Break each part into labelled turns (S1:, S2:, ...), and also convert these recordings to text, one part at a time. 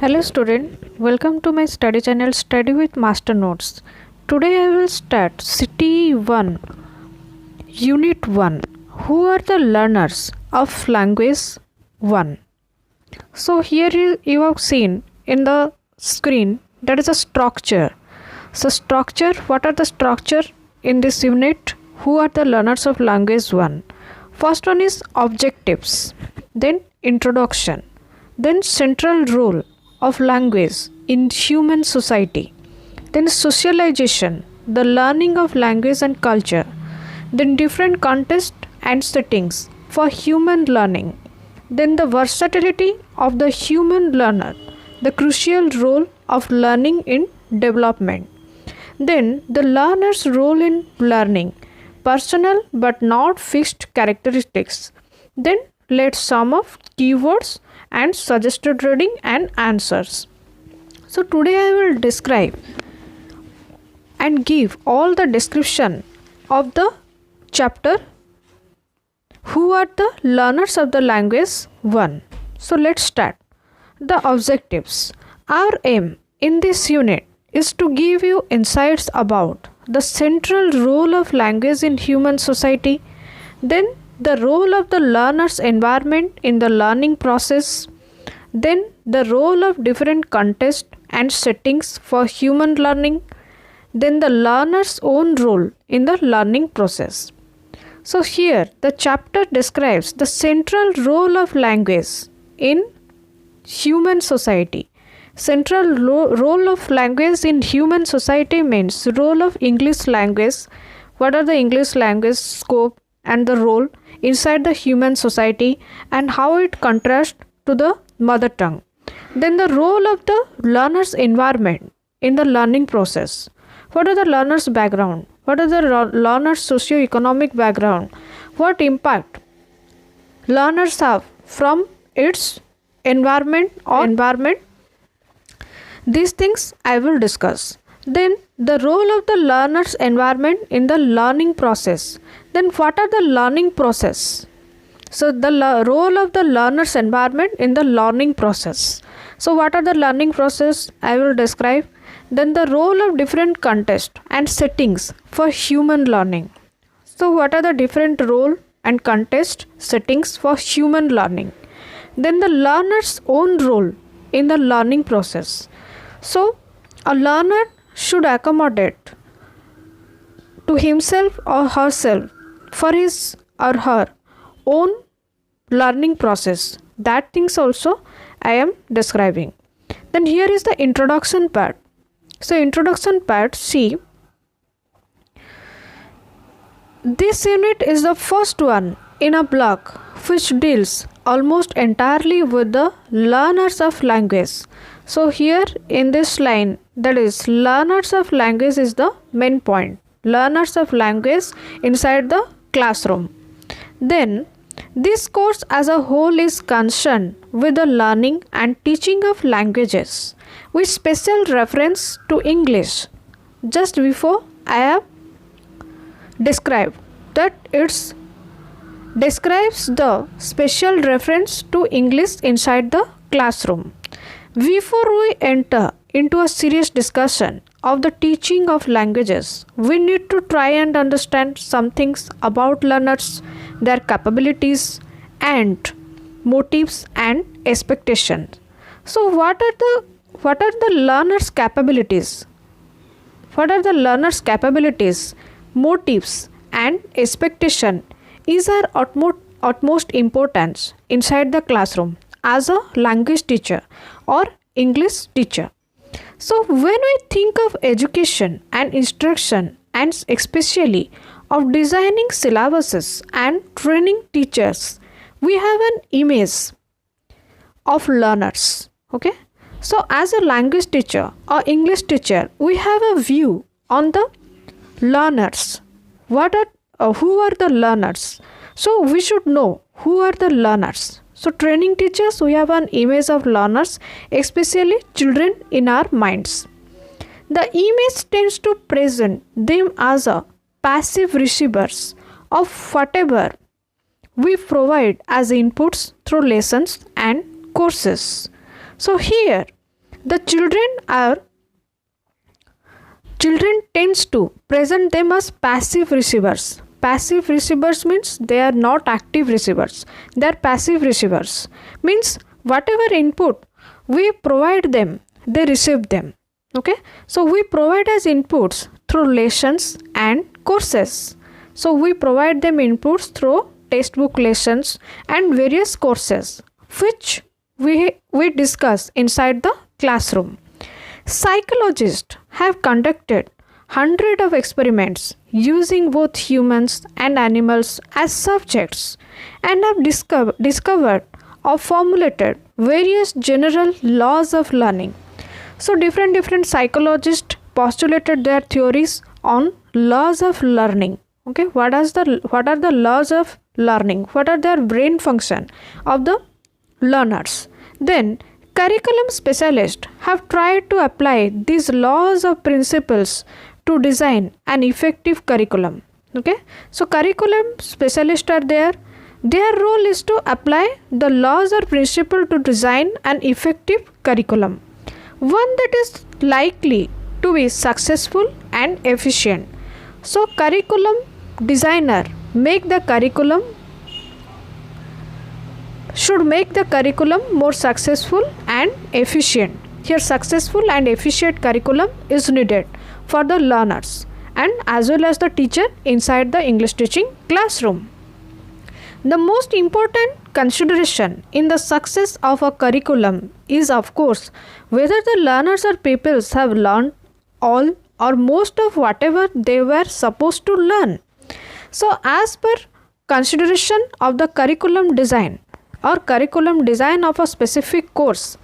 S1: Hello student, welcome to my study channel Study with Master Notes. Today I will start City 1, Unit 1. Who are the learners of language 1? So here you have seen in the screen that is a structure. So structure, what are the structure in this unit? Who are the learners of language 1? First one is objectives, then introduction, then central role of language in human society, then socialization, the learning of language and culture, then different contexts and settings for human learning, then the versatility of the human learner, the crucial role of learning in development, then the learner's role in learning, personal but not fixed characteristics, then let's sum of keywords and suggested reading and answers. So today I will describe and give all the description of the chapter who are the learners of the language 1. So let's start. The objectives. Our aim in this unit is to give you insights about the central role of language in human society, then the role of the learner's environment in the learning process, then the role of different contexts and settings for human learning, then the learner's own role in the learning process. So here the chapter describes the central role of language in human society. Central role of language in human society means role of English language, what are the English language scope and the role inside the human society and how it contrasts to the mother tongue. Then the role of the learner's environment in the learning process. What are the learner's background? What are the learner's socio-economic background? What impact learners have from its environment or environment? These things I will discuss. Then the role of the learner's environment in the learning process. Then what are the learning process? So the role of the learner's environment in the learning process. So what are the learning process? I will describe. Then the role of different contexts and settings for human learning. So what are the different role and context settings for human learning? Then the learner's own role in the learning process. So a learner should accommodate to himself or herself for his or her own learning process. That things also I am describing. Then here is the introduction part. So introduction part, see, this unit is the first one in a block which deals almost entirely with the learners of language. So here in this line, that is learners of language is the main point. Learners of language inside the classroom. Then this course as a whole is concerned with the learning and teaching of languages with special reference to English. Just before I have described that it describes the special reference to English inside the classroom. Before we enter into a serious discussion of the teaching of languages, we need to try and understand some things about learners, their capabilities and motives and expectations. So what are the learners' capabilities? What are the learners' capabilities, motives and expectation is our utmost importance inside the classroom as a language teacher or English teacher. So when we think of education and instruction and especially of designing syllabuses and training teachers, we have an image of learners. Okay. So as a language teacher or English teacher, we have a view on the learners. Who are the learners? So we should know who are the learners. So training teachers, we have an image of learners, especially children in our minds. The image tends to present them as a passive receivers of whatever we provide as inputs through lessons and courses. So here The children tends to present them as passive receivers. Passive receivers means they are not active receivers. They are passive receivers. Means whatever input we provide them, they receive them. Okay. So we provide as inputs through lessons and courses. So we provide them inputs through textbook lessons and various courses which we discuss inside the classroom. Psychologists have conducted hundreds of experiments using both humans and animals as subjects and have discovered or formulated various general laws of learning. So different psychologists postulated their theories on laws of learning. Okay, what are the laws of learning? What are their brain function of the learners? Then curriculum specialists have tried to apply these laws of principles to design an effective curriculum. Okay, so curriculum specialists are there. Their role is to apply the laws or principle to design an effective curriculum, one that is likely to be successful and efficient. So curriculum designer should make the curriculum more successful and efficient. Here successful and efficient curriculum is needed for the learners and as well as the teacher inside the English teaching classroom. The most important consideration in the success of a curriculum is of course whether the learners or pupils have learned all or most of whatever they were supposed to learn. So as per consideration of the curriculum design or curriculum design of a specific course,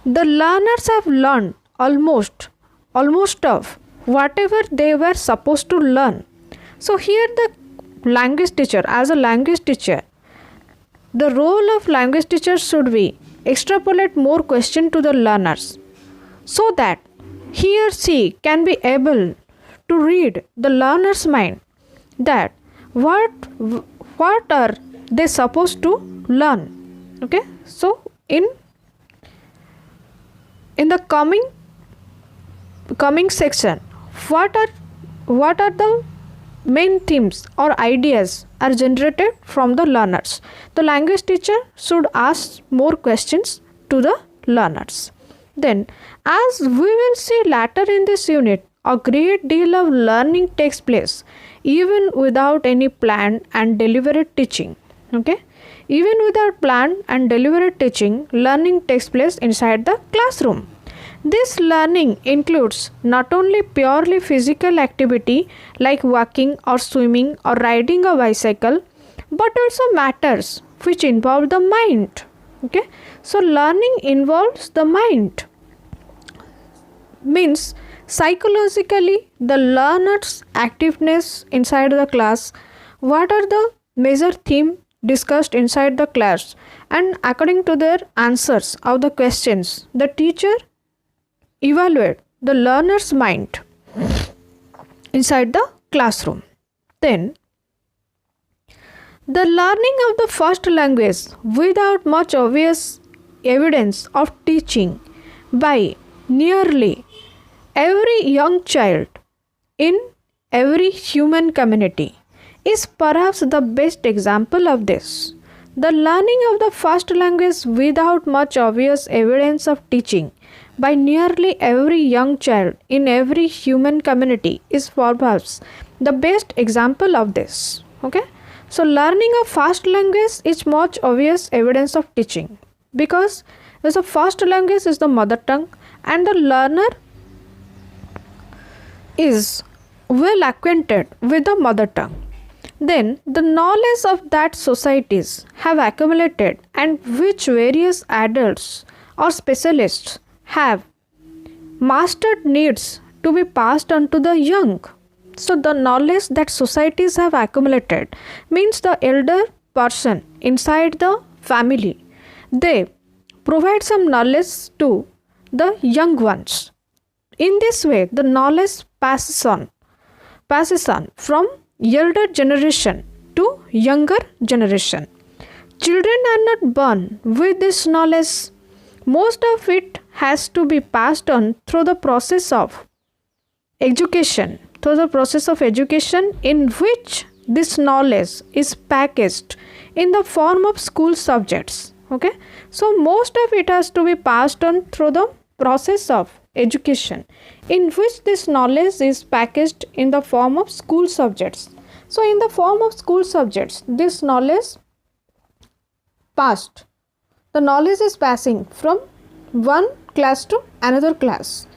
S1: the learners have learned almost of whatever they were supposed to learn. So here the language teacher, as a language teacher, the role of language teacher should be extrapolate more question to the learners so that he or she can be able to read the learner's mind that what are they supposed to learn. Okay, so in the coming section, what are the main themes or ideas are generated from the learners. The language teacher should ask more questions to the learners. Then as we will see later in this unit, a great deal of learning takes place even without any planned and deliberate teaching. Okay, even without planned and deliberate teaching, learning takes place inside the classroom. This learning includes not only purely physical activity like walking or swimming or riding a bicycle, but also matters which involve the mind. Okay, so learning involves the mind. Means psychologically the learner's activeness inside the class, what are the major theme discussed inside the class, and according to their answers of the questions, the teacher evaluate the learner's mind inside the classroom. Then the learning of the first language without much obvious evidence of teaching by nearly every young child in every human community is perhaps the best example of this. The learning of the first language without much obvious evidence of teaching by nearly every young child in every human community is perhaps the best example of this. Okay, so learning of first language is much obvious evidence of teaching because the first language is the mother tongue and the learner is well acquainted with the mother tongue. Then the knowledge of that societies have accumulated and which various adults or specialists have mastered needs to be passed on to the young. So the knowledge that societies have accumulated means the elder person inside the family, they provide some knowledge to the young ones. In this way the knowledge passes on from elder generation to younger generation. Children are not born with this knowledge. Most of it has to be passed on through the process of education, in which this knowledge is packaged in the form of school subjects. Okay, so most of it has to be passed on through the process of education, in which this knowledge is packaged in the form of school subjects. So in the form of school subjects, this knowledge passed, the knowledge is passing from one class to another class,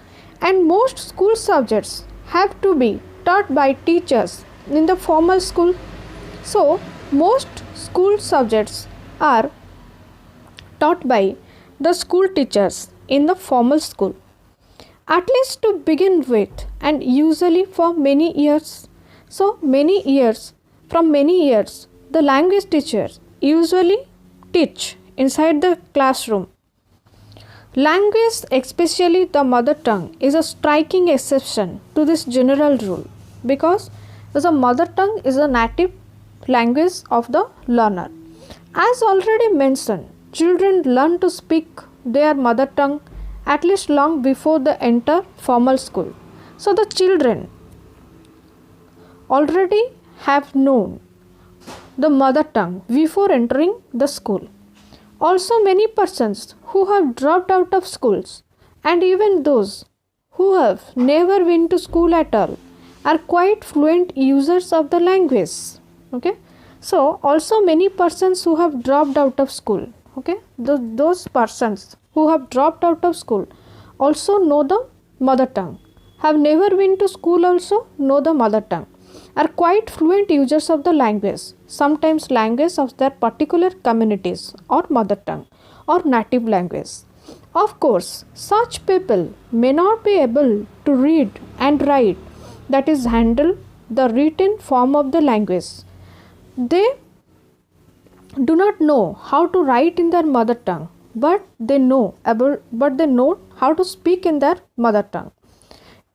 S1: and most school subjects have to be taught by teachers in the formal school. So most school subjects are taught by the school teachers in the formal school, at least to begin with, and usually for many years. So from many years, the language teachers usually teach inside the classroom. Language, especially the mother tongue, is a striking exception to this general rule, because the mother tongue is a native language of the learner. As already mentioned, children learn to speak their mother tongue at least long before they enter formal school. So the children already have known the mother tongue before entering the school. Also, many persons who have dropped out of schools, and even those who have never been to school at all, are quite fluent users of the language. Okay, so also many persons who have dropped out of school, okay, those persons who have dropped out of school also know the mother tongue, have never been to school also know the mother tongue, are quite fluent users of the language, sometimes language of their particular communities or mother tongue or native language. Of course, such people may not be able to read and write, that is handle the written form of the language. They do not know how to write in their mother tongue, but they know how to speak in their mother tongue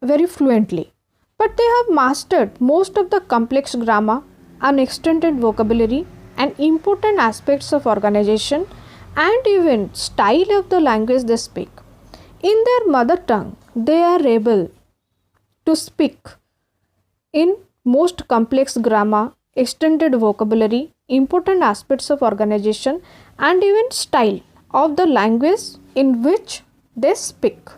S1: very fluently. But they have mastered most of the complex grammar and extended vocabulary and important aspects of organization and even style of the language they speak. In their mother tongue, they are able to speak in most complex grammar, extended vocabulary, important aspects of organization, and even style of the language in which they speak.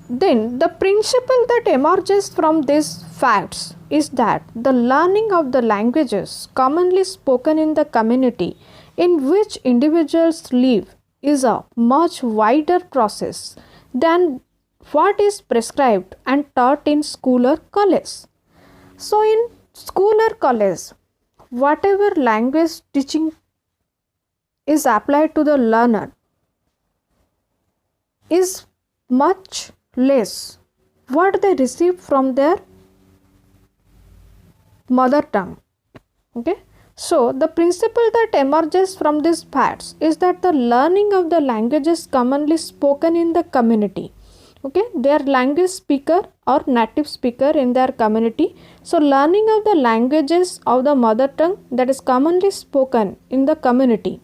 S1: Then the principle that emerges from these facts is that the learning of the languages commonly spoken in the community in which individuals live is a much wider process than what is prescribed and taught in school or college. So in school or college, whatever language teaching is applied to the learner is much less what they receive from their mother tongue. Okay, so the principle that emerges from these facts is that the learning of the languages commonly spoken in the community, okay, their language speaker or native speaker in their community. So learning of the languages of the mother tongue that is commonly spoken in the community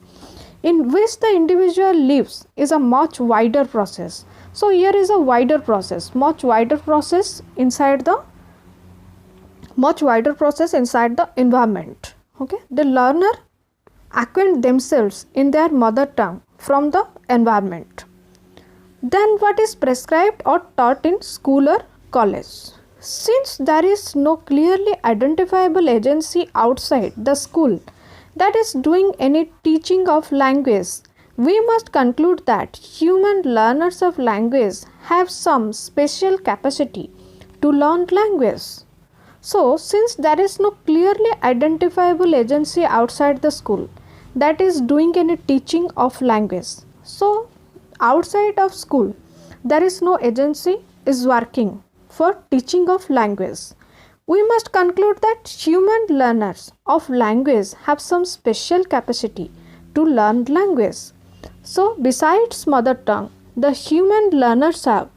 S1: in which the individual lives is a much wider process. So here is a wider process, much wider process inside the environment. Okay, the learner acquaint themselves in their mother tongue from the environment than what is prescribed or taught in school or college. Since there is no clearly identifiable agency outside the school that is doing any teaching of language, we must conclude that human learners of language have some special capacity to learn language. So, since there is no clearly identifiable agency outside the school that is doing any teaching of language, so outside of school there is no agency is working for teaching of language, we must conclude that human learners of language have some special capacity to learn language. So besides mother tongue, the human learners have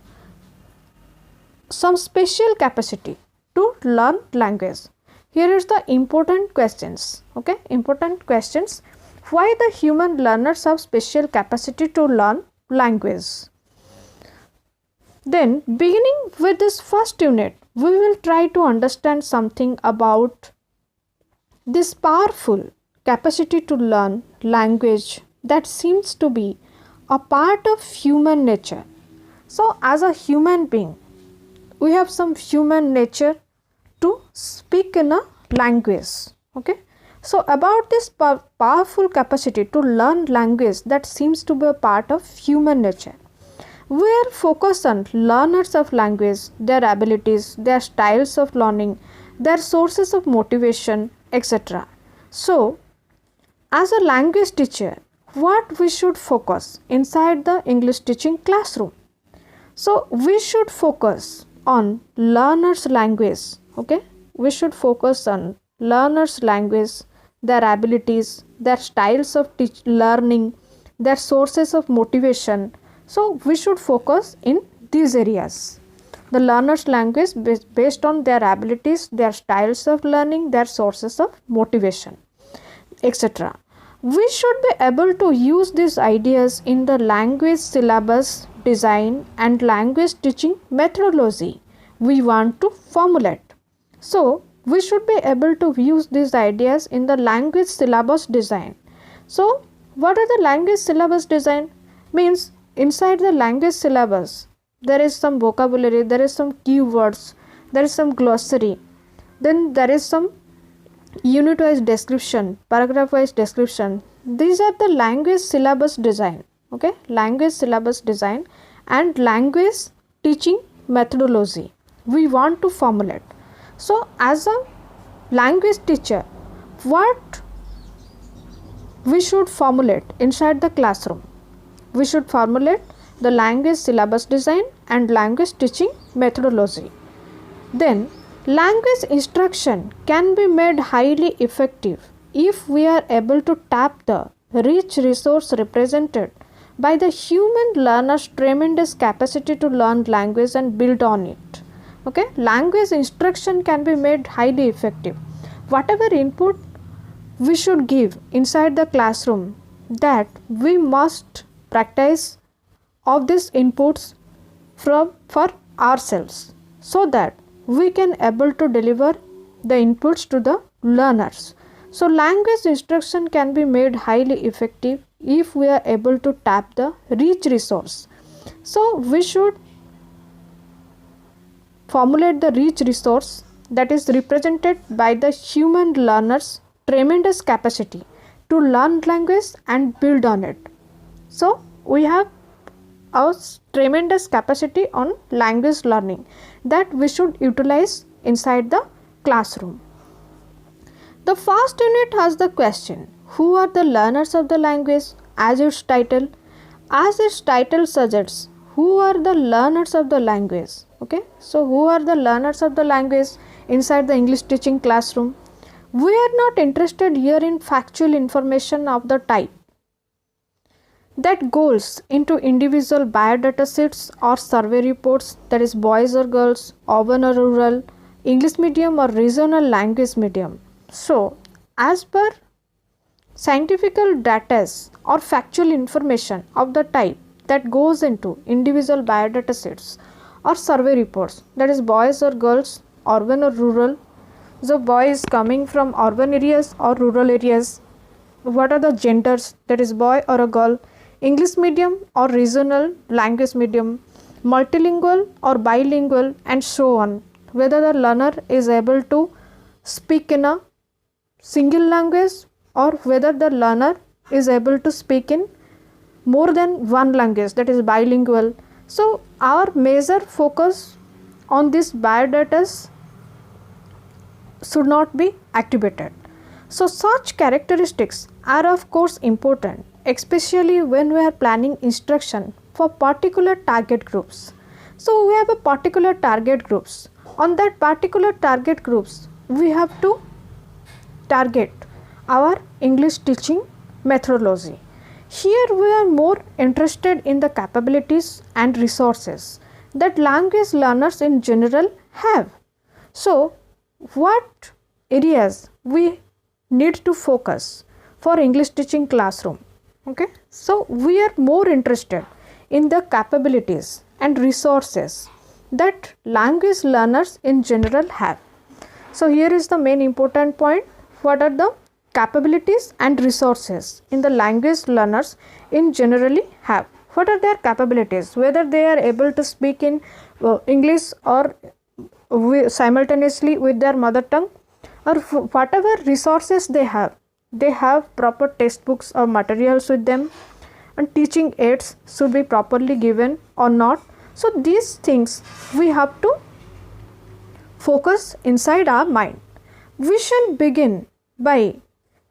S1: some special capacity to learn language. Here is the important questions. Okay, important questions. Why the human learners have special capacity to learn language. Then, beginning with this first unit, we will try to understand something about this powerful capacity to learn language that seems to be a part of human nature. So, as a human being, we have some human nature to speak in a language. Okay. So, about this powerful capacity to learn language that seems to be a part of human nature, we are focused on learners of language, their abilities, their styles of learning, their sources of motivation, etc. So, as a language teacher, what we should focus inside the English teaching classroom? So, we should focus on learners' language. Okay, we should focus on learners' language, their abilities, their styles of learning, their sources of motivation. So, we should focus in these areas. The learner's language based on their abilities, their styles of learning, their sources of motivation, etc. We should be able to use these ideas in the language syllabus design and language teaching methodology we want to formulate. So, we should be able to use these ideas in the language syllabus design. So, what are the language syllabus design? Means inside the language syllabus, there is some vocabulary, there is some keywords, there is some glossary, then there is some unit wise description, paragraph wise description. These are the language syllabus design. Okay, language syllabus design and language teaching methodology we want to formulate. So, as a language teacher, what we should formulate inside the classroom? We should formulate the language syllabus design and language teaching methodology. Then, language instruction can be made highly effective if we are able to tap the rich resource represented by the human learner's tremendous capacity to learn language and build on it. Okay, language instruction can be made highly effective. Whatever input we should give inside the classroom, that we must practice of these inputs for ourselves, so that we can able to deliver the inputs to the learners. So, language instruction can be made highly effective if we are able to tap the rich resource. So, we should formulate the rich resource that is represented by the human learner's tremendous capacity to learn language and build on it. So, we have our tremendous capacity on language learning that we should utilize inside the classroom. The first unit has the question, who are the learners of the language? As its title suggests, who are the learners of the language? Okay, so who are the learners of the language inside the English teaching classroom? We are not interested here in factual information of the type that goes into individual biodata sheets or survey reports, that is boys or girls, urban or rural, English medium or regional language medium. So, as per scientific data or factual information of the type that goes into individual biodata sheets or survey reports, that is boys or girls, urban or rural. So, boy is coming from urban areas or rural areas. What are the genders, that is boy or a girl, English medium or regional language medium, multilingual or bilingual, and so on. Whether the learner is able to speak in a single language or whether the learner is able to speak in more than one language, that is bilingual. So, our major focus on these biodata should not be activated. So, such characteristics are of course important, especially when we are planning instruction for particular target groups. So, we have a particular target groups. On that particular target groups, we have to target our English teaching methodology. Here we are more interested in the capabilities and resources that language learners in general have. So, what areas we need to focus for English teaching classroom? Okay, so we are more interested in the capabilities and resources that language learners in general have. So here is the main important point. What are the capabilities and resources in the language learners in generally have? What are their capabilities? Whether they are able to speak in English or simultaneously with their mother tongue, or whatever resources they have proper textbooks or materials with them, and teaching aids should be properly given or not. So these things we have to focus inside our mind. We shall begin by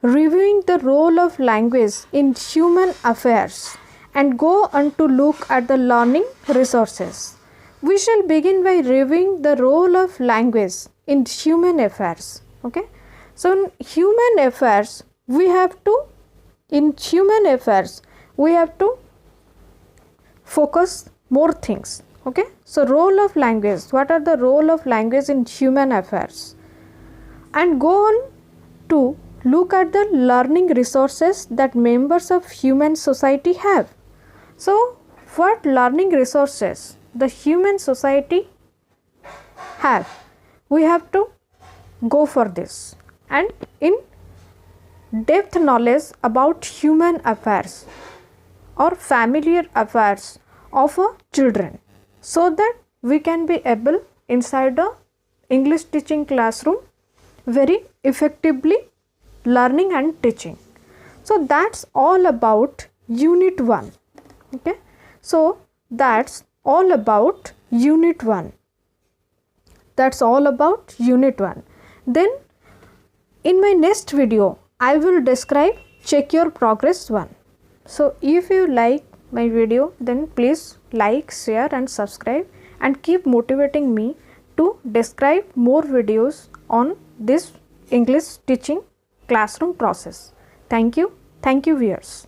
S1: reviewing the role of language in human affairs and go on to look at the learning resources. We shall begin by reviewing the role of language in human affairs. Okay, so in human affairs we have to focus more things. Okay, so role of language, what are the role of language in human affairs, and go on to look at the learning resources that members of human society have. So what learning resources the human society have, we have to go for this, and in depth knowledge about human affairs or familiar affairs of children, so that we can be able inside the English teaching classroom very effectively learning and teaching. So that's all about unit 1. Okay, so that's all about unit 1. Then in my next video I will describe check your progress 1. So if you like my video, then please like, share and subscribe, and keep motivating me to describe more videos on this English teaching classroom process. Thank you viewers.